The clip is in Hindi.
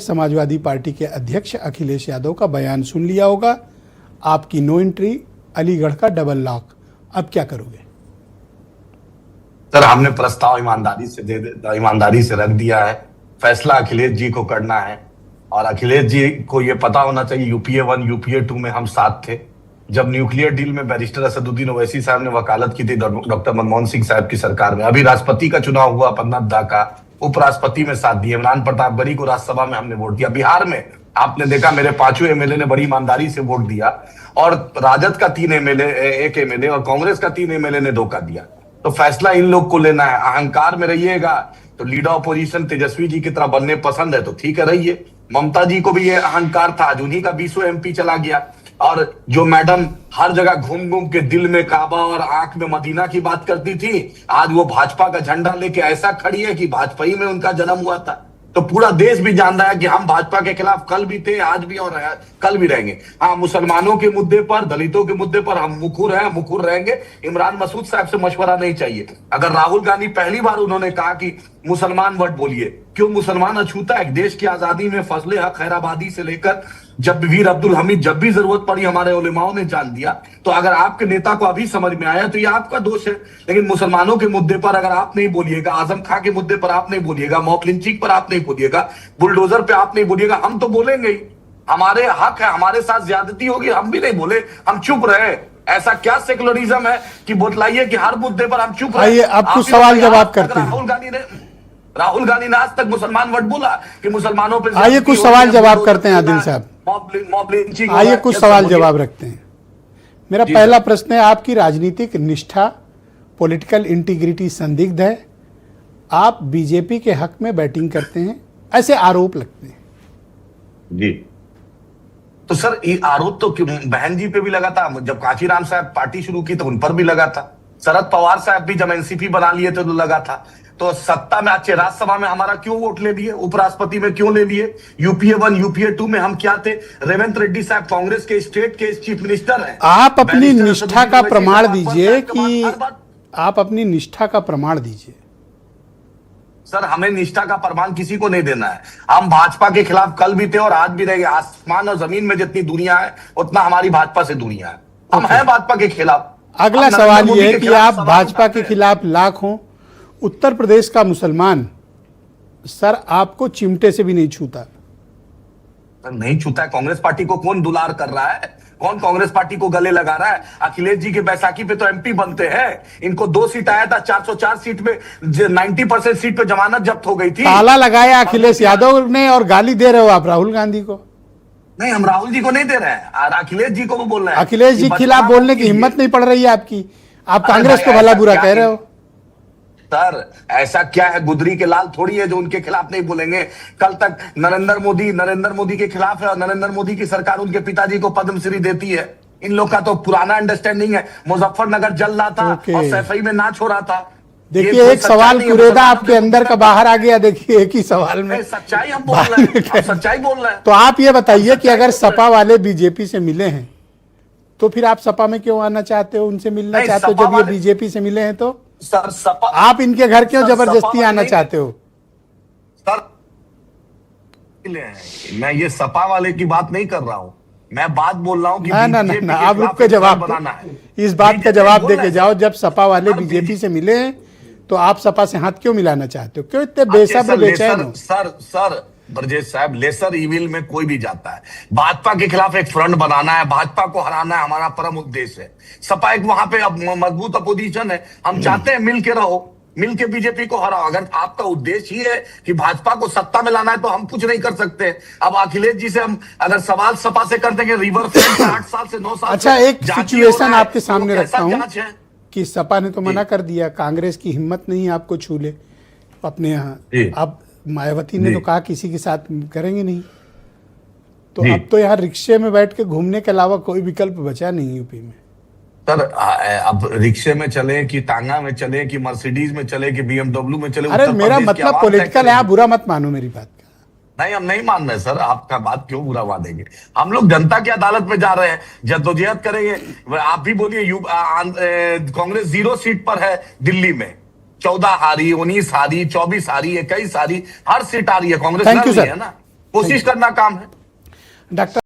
समाजवादी पार्टी के अध्यक्ष अखिलेश यादव का बयान सुन लिया होगा। आपकी नो एंट्री, अलीगढ़ का डबल लॉक, अब क्या करोगे? सर, हमने प्रस्ताव ईमानदारी से रख दिया है। फैसला अखिलेश जी को करना है और अखिलेश जी को यह पता होना चाहिए यूपीए 1 यूपीए 2 में हम साथ थे। जब न्यूक्लियर डील में बैरिस्टर असदुद्दीन ओवैसी साहब ने वकालत की थी डॉक्टर मनमोहन सिंह साहब की सरकार में, अभी राष्ट्रपति का चुनाव हुआ नड्डा का, उपराष्ट्रपति में साथ दिए, इमरान प्रतापगढ़ी को राज्यसभा में हमने वोट दिया। बिहार में आपने देखा मेरे 5 एमएलए ने बड़ी ईमानदारी से वोट दिया और राजद का 3 एमएलए, 1 एमएलए और कांग्रेस का 3 एमएलए ने धोखा दिया। तो फैसला इन लोग को लेना है। अहंकार में रहिएगा तो लीडर ऑपोजिशन तेजस्वी जी की तरह बनने पसंद है तो ठीक है, रहिए। ममता जी को भी ये अहंकार था, आज उन्हीं का 20 एमपी चला गया। और जो मैडम हर जगह घूम घूम के दिल में काबा और आंख में मदीना की बात करती थी, आज वो भाजपा का झंडा लेके ऐसा खड़ी है कि भाजपा ही में उनका जन्म हुआ था। तो पूरा देश भी जान रहा है कि हम भाजपा के खिलाफ कल भी थे, आज भी और कल भी रहेंगे। हाँ, मुसलमानों के मुद्दे पर, दलितों के मुद्दे पर हम मुखर हैं, मुखर रहेंगे। इमरान मसूद साहब से मशवरा नहीं चाहिए। अगर राहुल गांधी पहली बार उन्होंने कहा कि मुसलमान वर्ड बोलिए, क्यों मुसलमान अछूता है? देश की आजादी में फजले हक खैराबादी से लेकर जब वीर अब्दुल हमीद, जब भी जरूरत पड़ी हमारे उलेमाओं ने जान दिया। तो अगर आपके नेता को अभी समझ में आया तो ये आपका दोष है। लेकिन मुसलमानों के मुद्दे पर अगर आप नहीं बोलिएगा, आजम खां के मुद्दे पर आप नहीं बोलिएगा, मॉक लिंचिंग पर आप नहीं बोलिएगा, बुलडोजर पे आप नहीं बोलिएगा, हम तो बोलेंगे ही। हमारे हक है, हमारे साथ ज्यादती होगी, हम भी नहीं बोले, हम चुप रहे। ऐसा क्या सेकुलरिज्म है कि बतलाइए कि हर मुद्दे पर हम चुप रहे? अब कुछ सवाल जवाब करते हैं। राहुल गांधी ने आज तक मुसलमान वर्ड बोला कि मुसलमानों पर? आइए कुछ सवाल जवाब करते हैं आदिल साहब। आइए कुछ सवाल जवाब रखते हैं। मेरा पहला प्रश्न है, आपकी राजनीतिक निष्ठा, पॉलिटिकल इंटीग्रिटी संदिग्ध है। आप बीजेपी के हक में बैटिंग करते हैं, ऐसे आरोप लगते हैं। जी, तो सर ये आरोप तो बहन जी पे भी लगा था। जब कांचीराम साहब पार्टी शुरू की तो उन पर भी लगा था। शरद पवार साहब भी जब एनसीपी बना लिए थे तो लगा था। तो सत्ता में अच्छे राज्यसभा में हमारा क्यों वोट ले लिए, उपराष्ट्रपति में क्यों ले लिए? यूपीए 1 यूपीए 2 में हम क्या थे? रेवंत रेड्डी साहब कांग्रेस के स्टेट के चीफ मिनिस्टर हैं। आप अपनी निष्ठा का प्रमाण दीजिए कि आप अपनी निष्ठा का प्रमाण दीजिए। सर, हमें निष्ठा का प्रमाण किसी को नहीं देना है। हम भाजपा के खिलाफ कल भी थे और आज भी रहेंगे। आसमान और जमीन में जितनी दुनिया है उतना हमारी भाजपा से दुनिया है। हम हैं भाजपा के खिलाफ। अगला सवाल यह है कि आप भाजपा के खिलाफ लाख हों, उत्तर प्रदेश का मुसलमान सर आपको चिमटे से भी नहीं छूता। नहीं छूता है? कांग्रेस पार्टी को कौन दुलार कर रहा है? कौन कांग्रेस पार्टी को गले लगा रहा है? अखिलेश जी के बैसाखी पे तो एमपी बनते हैं। इनको 2 सीट आया था, 404 सीट में 90% सीट पे जमानत जब्त हो गई थी। ताला लगाया अखिलेश यादव ने और गाली दे रहे हो आप राहुल गांधी को। नहीं, हम राहुल जी को नहीं दे रहे हैं, अखिलेश जी को बोल रहे हैं। अखिलेश जी के खिलाफ बोलने की हिम्मत नहीं पड़ रही है आपकी। आप कांग्रेस को भला बुरा कह रहे हो। सर, ऐसा क्या है? गुदरी के लाल थोड़ी है जो उनके खिलाफ नहीं बोलेंगे। कल तक नरेंद्र मोदी के खिलाफ है और नरेंद्र मोदी की सरकार उनके पिताजी को पद्मश्री देती है। इन लोग का तो पुराना अंडरस्टैंडिंग है। मुजफ्फरनगर जल रहा था और सैफई में नाच हो रहा था। देखिए, एक सवाल कुरेदा आपके अंदर का बाहर आ गया। देखिए, एक ही सवाल में सच्चाई हम बोल रहे हैं, सच्चाई बोल रहे हैं। तो आप ये बताइए कि अगर सपा वाले बीजेपी से मिले हैं तो फिर आप सपा में क्यों आना चाहते हो, उनसे मिलना चाहते हो? जब ये बीजेपी से मिले हैं तो सर सपा, आप इनके घर क्यों जबरदस्ती आना चाहते हो? सर, मैं ये सपा वाले की बात नहीं कर रहा हूं। मैं बात बोल रहा हूं कि ना, आप रुक के जवाब बनाना है। इस बात का जवाब दे के जाओ। जब सपा वाले बीजेपी से मिले हैं तो आप सपा से हाथ क्यों मिलाना चाहते हो? क्यों इतने बेसब्र बेचैन हो? सर ब्रजेश साहब, लेसर इविल में कोई भी जाता है। भाजपा के खिलाफ एक फ्रंट बनाना है, भाजपा को हराना है, हमारा परम उद्देश्य है। सपा एक वहां पे अब मजबूत अपोजिशन है। हम चाहते हैं मिल के रहो, मिल के बीजेपी को हराओ। अगर आपका उद्देश्य ही है कि भाजपा को सत्ता में लाना है तो हम कुछ नहीं कर सकते। अब अखिलेश जी से हम अगर सवाल सपा से करते हैं रिवर्स 8 साल से 9 साल। अच्छा, एक सिचुएशन आपके सामने रखता हूं कि सपा ने तो मना कर दिया, कांग्रेस की हिम्मत नहीं आपको छू ले अपने यहाँ। अब मायावती ने तो कहा किसी के साथ करेंगे नहीं। तो अब तो यहाँ रिक्शे में बैठ के घूमने के अलावा कोई विकल्प बचा नहीं यूपी में। सर, अब रिक्शे में चले कि टांगा में चले कि मर्सिडीज में चले कि बीएमडब्ल्यू में चले? अरे मेरा मतलब पॉलिटिकल है, आप बुरा मत मानो मेरी बात का। नहीं, हम नहीं मान रहे सर, आपका बात क्यों बुरा मानेंगे? हम लोग जनता की अदालत में जा रहे हैं, जद्दोजहद करेंगे। आप भी बोलिए, कांग्रेस 0 सीट पर है दिल्ली में। 14 हारी, 19 हारी, 24 हारी, 21 हारी, हर सीट आ रही है कांग्रेस। Thank you sir. है ना। कोशिश करना काम है। डॉक्टर